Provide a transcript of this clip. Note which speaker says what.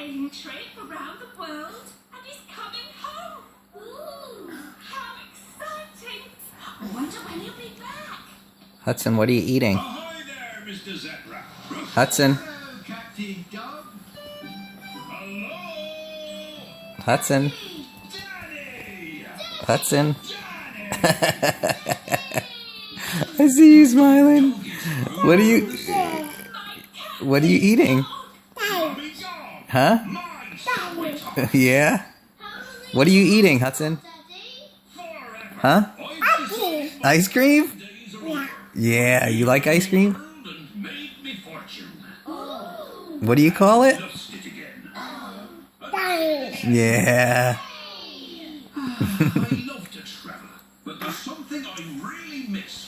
Speaker 1: sailing trip around the world and is coming home. Ooh, how exciting! I wonder when he'll be back.
Speaker 2: Hudson, what are you eating?
Speaker 3: Ahoy there, Mr. Zebra.
Speaker 2: Hudson.
Speaker 3: Hello, Captain Dog. Hello.
Speaker 2: Hudson.
Speaker 3: Daddy.
Speaker 2: Hudson.
Speaker 3: Daddy.
Speaker 2: I see you smiling. What are you eating?
Speaker 3: Mommy dog.
Speaker 2: Huh?
Speaker 3: My sweet dog.
Speaker 2: Yeah? What are you eating, Hudson?
Speaker 3: Forever.
Speaker 2: Huh?
Speaker 3: I've decided my
Speaker 2: Ice cream?
Speaker 3: days are over.
Speaker 2: Yeah, you like ice cream?
Speaker 3: And made me fortune.
Speaker 2: What do you call it?
Speaker 3: Lost it again.
Speaker 2: Yeah.